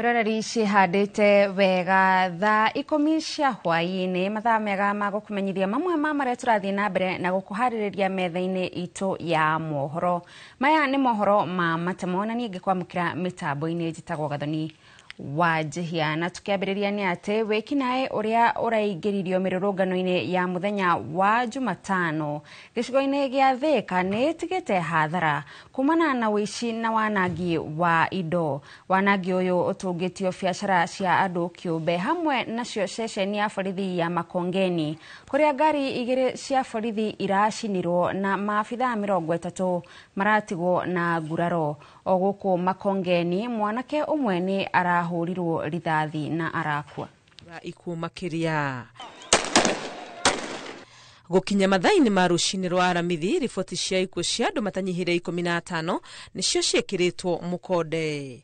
Mwiroreri cihandite wega thaa 10 cia hwaini mathaa mega ma gukumenyithia mamwe ma maria turathie na mbere na gukuhaririria metha-ini itu ya mohoro. Maya ni mohoro ma matemo na ningi kwamukira mitambo-ini njitagwo Gathoni wa Njihia, na tukiambiriria ni ati wikinae uria uraingiririo mirurungano-ini ya muthenya wa Jumatano gicigo-ini gia Thika ni tigite hathara kumana na wici na wanangi wa indo. Wanangi uyu utungitio biacara cia andu kiumbe hamwe nacio ceceni ya borithi ya Makongeni kuria ngari igiri cia borithi iracinirwo na maabitha 30 maratigwo na nguraro. O guku Makongeni mwanake umwe ni arahurirwo rithathi na arakua. Ikumakiria gukinya mathaa-ini ma rucini rwa aramithi, riboti cia ikuo cia andu matanyihire 15 nicio ciekiritwo mukonde.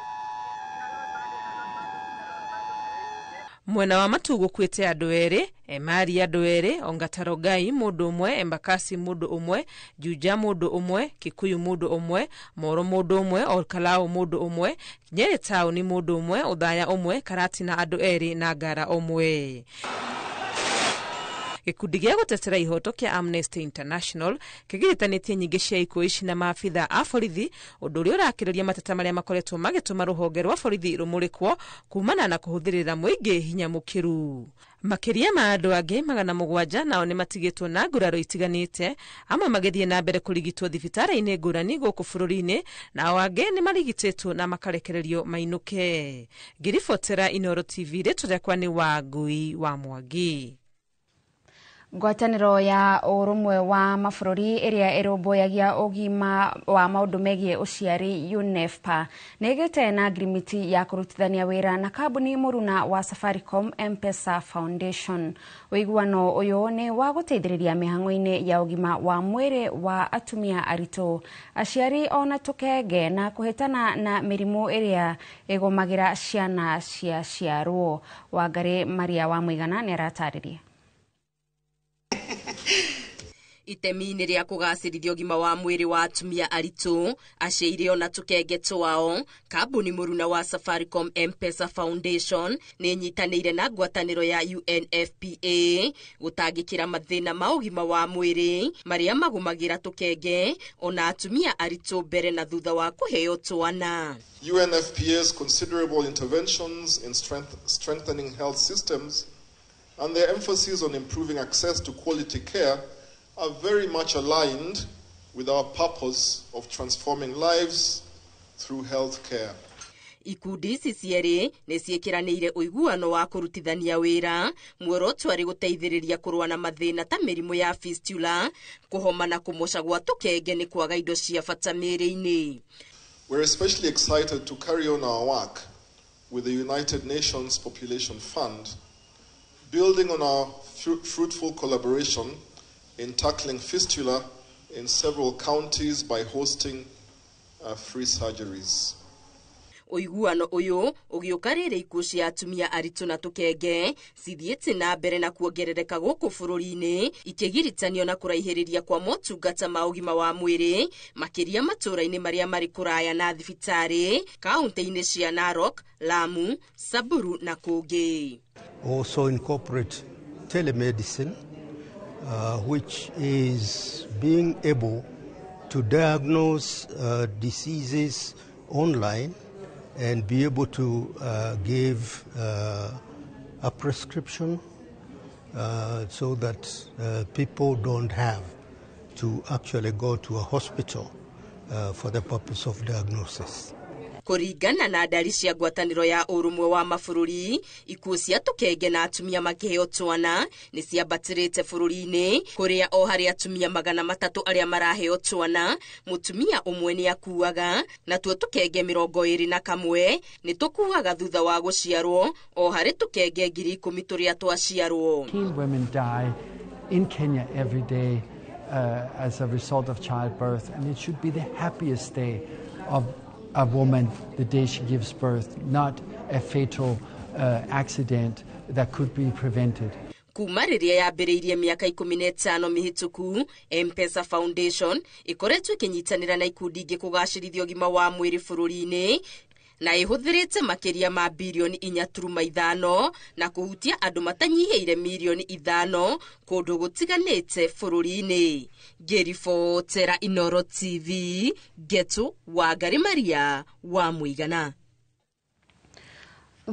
Mwena wa Matugu kwite andu eri, Emari andu eri, Ongatarogai mundu umwe, Embakasi mundu umwe, Juja mundu umwe, Kikuyu mundu umwe, Moro mundu umwe, Olkalau mundu umwe, Nyeri Town mundu umwe, Uthaya umwe, Karatina andu eri na Ngara umwe. Gikundi gia gutetera ihoto kia Amnesty International kigiritanĩtie nyingĩ cia ikuũ ici na maabitha a borithi, ũndũ ũrĩa ũrakĩrĩria mateta marĩa makoretwo magĩtũma rũhonge rwa borithi rumũrĩkwo kumana na kũhũthĩrĩra mũingĩ hinya mũkĩru. Makĩria ma andũ angĩ 700 nao nĩ matigĩtwo na nguraro itiganĩte, amwe magĩthiĩ na mbere kũrigitwo thibitarĩ-inĩ ngũrani gũkũ bũrũri-inĩ, nao angĩ nĩ marigitĩtwo na makarekererio mainũke. Ngiribotera Inooro TV rĩtwa rĩakwa nĩ Wangui wa Mwangi. Ngwatanĩro ya ũrũmwe wa mabũrũri ĩrĩa ĩrũmbũyagia ũgima wa maũndũ megiĩ ũciari UNEFPA nĩĩgĩte na ngirimiti ya kũrutithania wĩra na kambuni mũruna wa Safaricom M-Pesa Foundation. Ũiguano ũyũ nĩ wa gũteithĩrĩria mĩhang'o-inĩ ya ũgima wa mwĩrĩ wa atumia aritũ, aciari ona tũkenge na kũhĩtana na mĩrimũ ĩrĩa ĩgũmagĩra ciana cia ciarwo. Wangari Maria wa Mũigana nĩ aratarĩria. Itemi-inĩ rĩa kũgacĩrithia ũgima wa mwĩrĩ wa atumia aritũ, aciari ona tũkenge twao, kambuni mũruna wa Safaricom M-Pesa Foundation nĩ nyitanĩire na ngwatanĩro ya UNFPA gũtangĩkĩra mathĩna ma ũgima wa mwĩrĩ marĩa magũmagĩra tũkenge ona atumia aritũ mbere na thutha wa kũheo twana. UNFPA's considerable interventions in strengthening health systems and their emphasis on improving access to quality care are very much aligned with our purpose of transforming lives through health care. Ikundi ici cierĩ nĩ ciĩkĩranĩire ũiguano wa kũrutithania wĩra muoroto arĩ gũteithĩrĩria kũrũa na mathĩna ta mĩrimũ ya fistula, kũhoma na kũmoca gwa tũkenge nĩ kwaga indo cia bata mĩĩrĩ-inĩ. We're especially excited to carry on our work with the United Nations Population Fund, building on our fruitful collaboration in tackling fistula in several counties by hosting free surgeries. Ũiguano ũyũ ũgĩũka rĩrĩ ikuũ cia atumia aritũ na tũkenge cithiĩte na mbere na kuongerereka gũkũ bũrũri-inĩ, ikĩgiritanio na kũraihĩrĩria kwa motungata ma ũgima wa mwĩrĩ makĩria matũũra-inĩ marĩa marĩ kũraya na thibitarĩ, kaunti-inĩ cia Narok, Lamu, Samburu na kũngĩ. Also incorporate telemedicine, which is being able to diagnose diseases online and be able to give a prescription so that people don't have to actually go to a hospital for the purpose of diagnosis. Kũringana na ndari cia ngwatanĩro ya ũrũmwe wa mabũrũri, ikuũ cia tũkenge na atumia makĩheo twana nĩ ciambatĩrĩte bũrũri-inĩ, kũrĩa o harĩ atumia 300 arĩa maraheo twana, mũtumia ũmwe nĩ akuaga, na tuo tũkenge 21 nĩ tũkuaga thutha wa gũciarwo, o harĩ tũkenge 10,000 tũrĩa twaciarwo. Women die in Kenya every day as a result of childbirth, and it should be the happiest day of a woman the day she gives birth, not a fatal accident that could be prevented. Kuma rĩrĩa yambĩrĩirie mĩaka 15 mĩhĩtũku, M-Pesa Foundation ĩkoretwo ĩkĩnyitanĩra na ikundi ingĩ kũgacĩrithia ũgima wa mwĩrĩ bũrũri-inĩ, na ihuthirite makiria ma bilioni 4.5 na kuhutia andu matanyihiire milioni 5 kundu gutiganite bururi-ini. Ngiribotera Inooro TV, Getu Wangari Maria wa Muigana.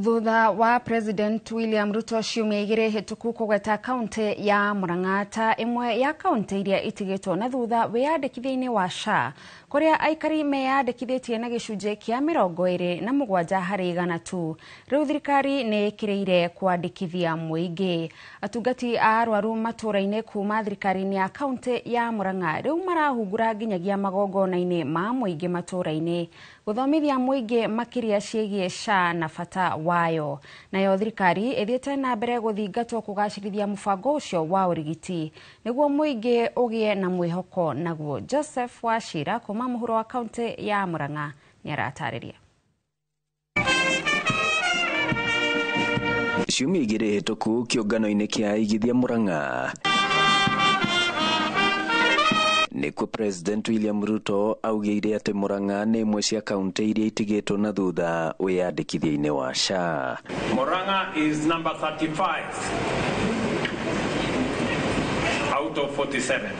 Thutha wa President William Ruto ciumia igiri hituku kugweta kaunti ya Murang'a ta imwe ya kaunti iria itigitwo na thutha wiyandikithia-ini wa SHA kuria aikari meyandikithitie na gicunji kia 27 harĩ 100 tu. Riu thirikari ni ikireire kwandikithia muingi. Atungati a arwaru matura-ini kuma thirikari-ini ya kaunti ya Murang'a riu marahungura nginyagia magongona-ini ma muingi matura-ini guthomithia muingi makiria ciegie SHA na bata wayo. Nayo thirikari ithiete na mbere guthingatwo kugacirithia mubango ucio wa urigiti niguo muingi ugie na mwihoko naguo. Joseph Wachira kuma muhuro wa kaunti ya Murang'a ni aratariria. Ciumia igiri hituku kiungano-ini kia igithia Murang'a nikuo President William Ruto augire ati Murang'a ni imwe cia kaunti iria itigitwo na thutha wiyandikithia-ini wa SHA. Murang'a is number 35 out of 47.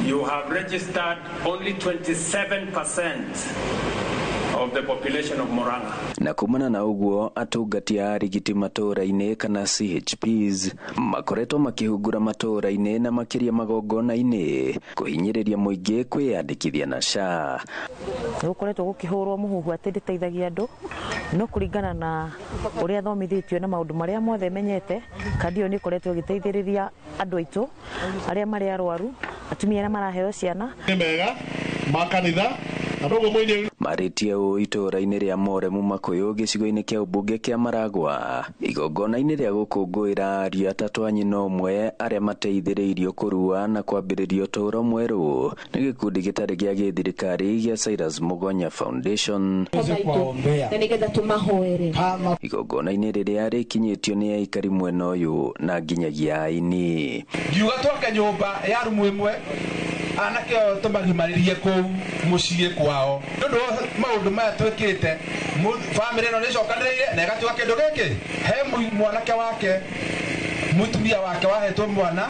You have registered only 27% of the population of Murang'a. Na kumana na uguo atungati a arigiti matura-ini kana CHPs makoretwo makihungura matura-ini na makiria magongona-ini kuhinyiriria muingi kwiyandikithia na SHA. Gukoretwo gukihurwo muhuhu ati nditeithagia andu no kuringana na uria thomithitio na maundu maria mothe menyete. Kandi yo ni koretwo giteithiriria andu aitu aria mari arwaru, atumia aria maraheo ciana ni mega makanitha adogo mwenye maritia o itura-ini ria Moremu Makuyu gicigo-ini kia ubunge kia Maragwa igongona-ini ria gukungwira aria atatu a nyina umwe aria mateithiriirio kurua na kwambiriria uturo mweru ni gikundi gitari gia githirikari gia Cyrus Mugonya Foundation. Igongona-ini riria rikinyitio ni aikari mwena uyu na nginyagia aini ngiuga twoke nyumba ya rumu imwe anake tumagimaririe kuu muciĩ kwao nundu maundu maya twikite family no nicokaniriire na igatuka kindu giki he mwanake wake mutumia wake wahetwo mwana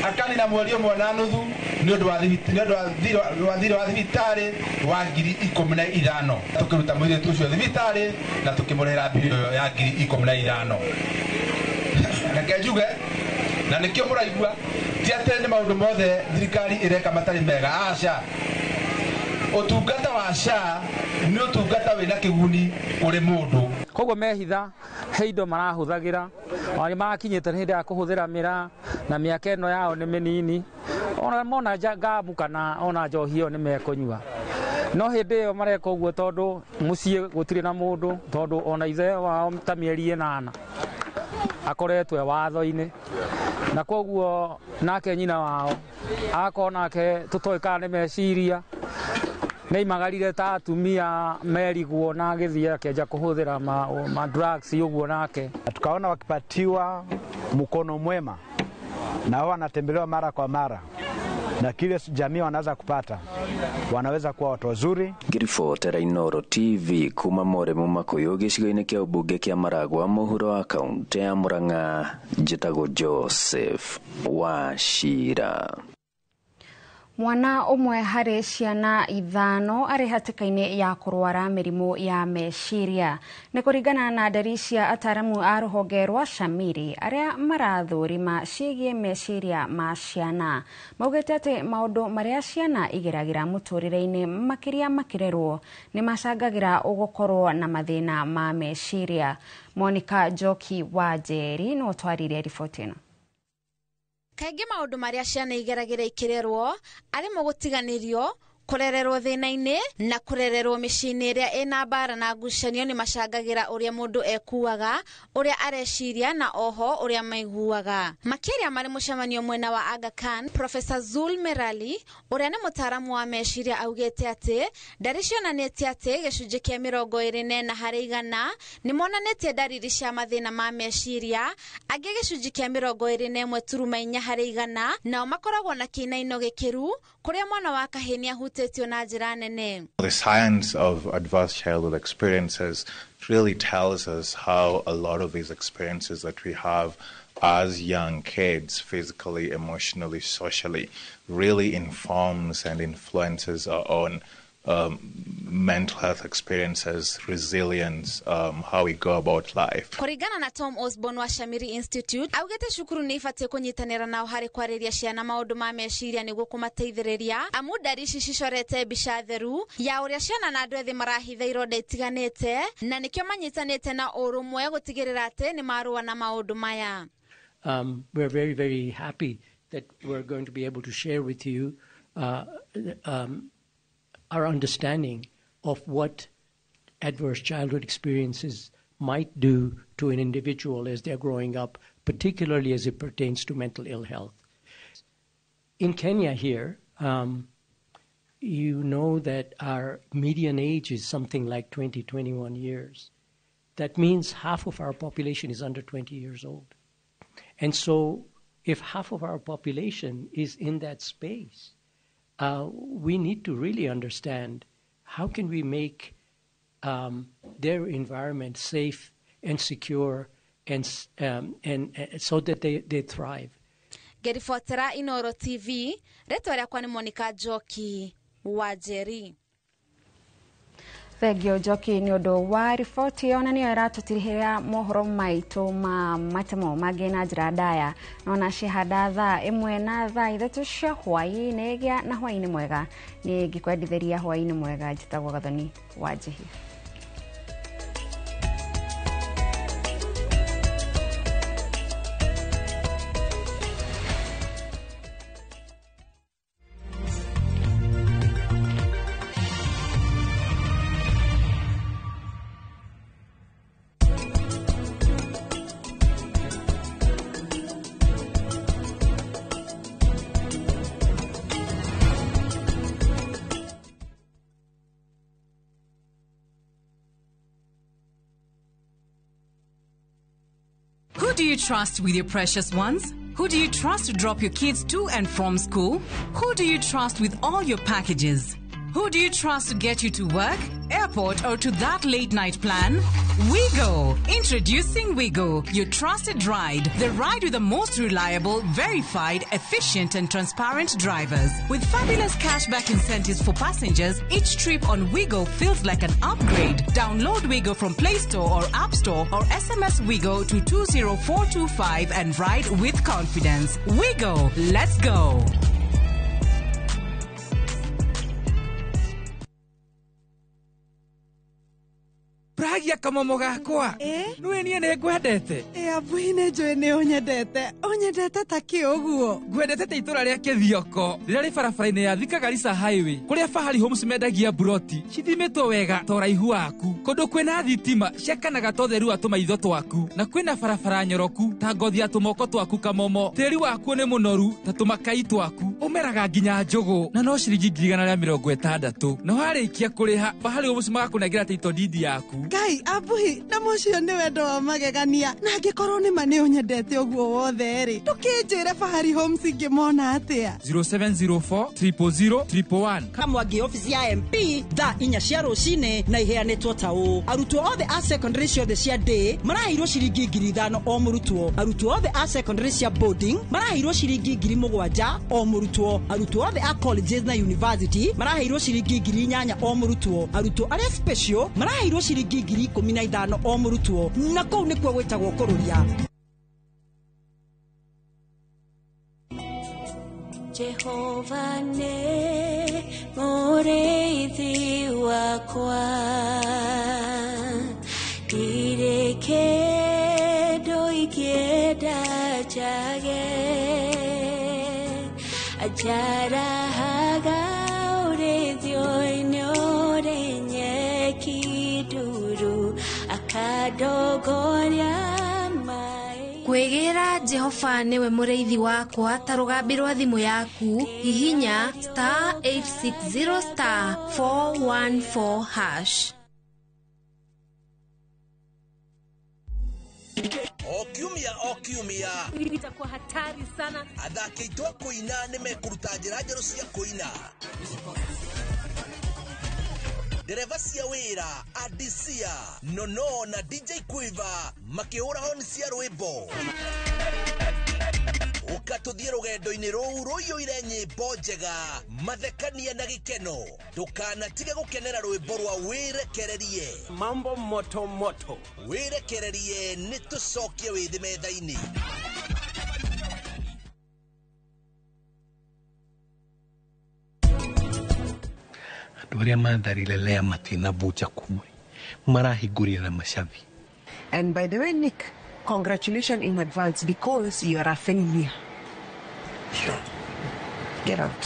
akanina mweri umwe na nuthu ni undu wa thirĩ wa thibitari wa 15,000 tukiruta mwĩrĩtu ucio thibitari na tukimurehera mbiri ya 15,000 reke njuge na nikio muraigua ti atĩ nĩ maundu mothe thirikari ireka matari mega. Aca utungata wa SHA ni utungata wina kiguni uri mundu koguo mehitha he indo marahuthagira oni marakinyite hindi ya kuhuthira mira na miaka ino yao ni minini ona mona gamu kana ona njohio ni mekunyua no hindi yo mareka uguo tondu mucii gutire na mundu tondu ona ithe wao ta mieri 8 akoretwe watho-ini na koguo nake nyina wao akona ke tutoika ni meciria nei magarire ta atumia meriguo na githia akenja kuhuthira ma drugs uguo nake. Tukaona wakipatiwa mkono mwema na wao wanatembelewa mara kwa mara na kile jamii wanaweza kupata, wanaweza kuwa watu wazuri. Ngiribotera Inooro TV kuma Moremu Makuyu gicigo-ini kia ubunge kia Maragwa muhuro wa kaunti ya Murang'a. Njitagwo Joseph Wachira. Mwana umwe harĩ ciana 5 arĩ hatĩka-inĩ ya kũrwara mĩrimũ ya meciria nĩ kũringana na ndari cia ataramu a rũhonge rwa Shamiri arĩa marathũrima ciĩgiĩ meciria ma ciana. Maugĩte atĩ maũndũ marĩa ciana igeragĩra mũtũrĩre-inĩ makĩria makĩrerwo nĩ macangagĩra ũgũkorwo na mathĩna ma meciria. Monica Njoki wa Njeri no twarire riboti ĩno. Kaingĩ maũndũ marĩa ciana igeragira ikirerwo arĩ mũgutiganirio kurererwo thĩna-inĩ na kurererwo mĩciĩ-inĩ ĩrĩa ĩna mbara na ngucanio nĩ macangagira ũrĩa mũndũ ekuaga, ũrĩa areciria na oho ũrĩa maiguaga. Makĩria marĩ mũcemanio mwena wa Aga Khan, Professor Zul Merali ũrĩa nĩ mũtaramu wa meciria augĩte atĩ ndari cionanĩtie atĩ gĩcunjĩ kĩa 24 harĩ 100 nĩ monanĩtie ndariri cia mathĩna ma meciria, angĩ gĩcunjĩ kĩa 21 turuma 4 harĩ 100 nao makoragwo na kĩinaino gĩkĩru kũrĩa mwana wa kahĩĩ nĩahutia ihutitio na njira nene. The science of adverse childhood experiences really tells us how a lot of these experiences that we have as young kids, physically, emotionally, socially, really informs and influences our own mental health experiences, resilience, how we go about life. Kuringana na Tom Osborne wa Shamiri Institute, augete cukuru ni ifatie kunyitanira nao hari kwariria ciana maundu ma meciria niguo kumateithiriria amu ndari ici cicorete mbica theru ya uria ciana na andu ethi marahitha ironda itiganite na nikio manyitanite na urumwe gutigirira ati ni marua na maundu maya. We're very, very happy that we're going to be able to share with you our understanding of what adverse childhood experiences might do to an individual as they're growing up, particularly as it pertains to mental ill health. In Kenya here, you know that our median age is something like 20, 21 years. That means half of our population is under 20 years old. And so if half of our population is in that space, we need to really understand how can we make their environment safe and secure and so that they thrive. Gerifotera Inoro TV, reto yakwa ni Monica Joki Wajeri. Thegio Joki ni undu wa riboti ona niyo iratutirihiria mohoro maitu ma matemo magina njira ndaya nona cihanda thaa imwe na thaa ithatu cia hwaini gia na hwaini mwega ni ngikwendithiria hwaini mwega njitagwo Gathoni wa Njihi. Who do you trust with your precious ones? Who do you trust to drop your kids to and from school? Who do you trust with all your packages? Who do you trust to get you to work, airport, or to that late-night plan? Wigo. Introducing Wigo, your trusted ride. The ride with the most reliable, verified, efficient, and transparent drivers. With fabulous cashback incentives for passengers, each trip on Wigo feels like an upgrade. Download Wigo from Play Store or App Store or SMS Wigo to 20425 and ride with confidence. Wigo, let's go. Pragia kamomo gakwa. Nwe nie ne ngwendete. Abuine njwe ne onyendete. Onyendete ta kioguo. Ngwendete ta itura ria Kithioko. Rira ri barabara-ini ya Thika Garissa Highway. Kuria Fahari Homes mendagia broti. Cithimitwo wega ta uraihu waku. Kundu kwina thitima ciakanaga ta utheru wa tumaitho twaku. Na kwina barabara nyoroku ta ngothi ya tumoko twaku kamomo. Tiri waku ni munoru ta tumakai twaku. Umeraga nginya njugu. Na no ciringi 160. No harikia kuriha Fahari Homes magakunengera title deed yaku. Ngai abuhi na mucio ni wendo wa magegania na ngikorwo ni mane onyendete oguo wothe ri tukinjire Fahari Homes ngimona atia 0704 000 111 Kamwangi office ya MP thaa 4 cia rucine na iheanitwo tao arutwo othe a secondary ciothe cia day marahirwo ciringi 5,000 o murutwo arutwo othe a secondary cia boarding marahirwo ciringi 7,000 o murutwo arutwo othe a colleges na university marahirwo ciringi 8,000 o murutwo arutwo aria special marahirwo ciringi 15,000 o murutwo na kou nikuo gwitagwo kururia Jehova ne mureithi wakwa ireke doikienda jage ajara haga urethio inyore nyeki duru akadogoria Kwegira Jehova niwe mureithi wakwa ta rugambi rwa thimu yaku hihinya *860*414#. Okiumia itakuwa hatari sana. Athaki itwa kuina nimekuruta njira njeru cia kuina. dereva cia wira Adisia Nono na DJ Quiver makiura honi cia rwimbo ukatuthie rugendo-ini ruu ruiyuire nyimbo njega mathekania na gikeno ndukanatige gukenera rwimbo rwa wirekererie mambo moto moto wirekererie ni tucokie withi metha-ini andu aria matharire lea matina buja kumwe marahingurire na macabi. And by the way, Nick, congratulations in advance because you are a failure. Sure. Get out.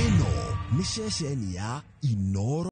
Ino ni ceceni ya Inoro.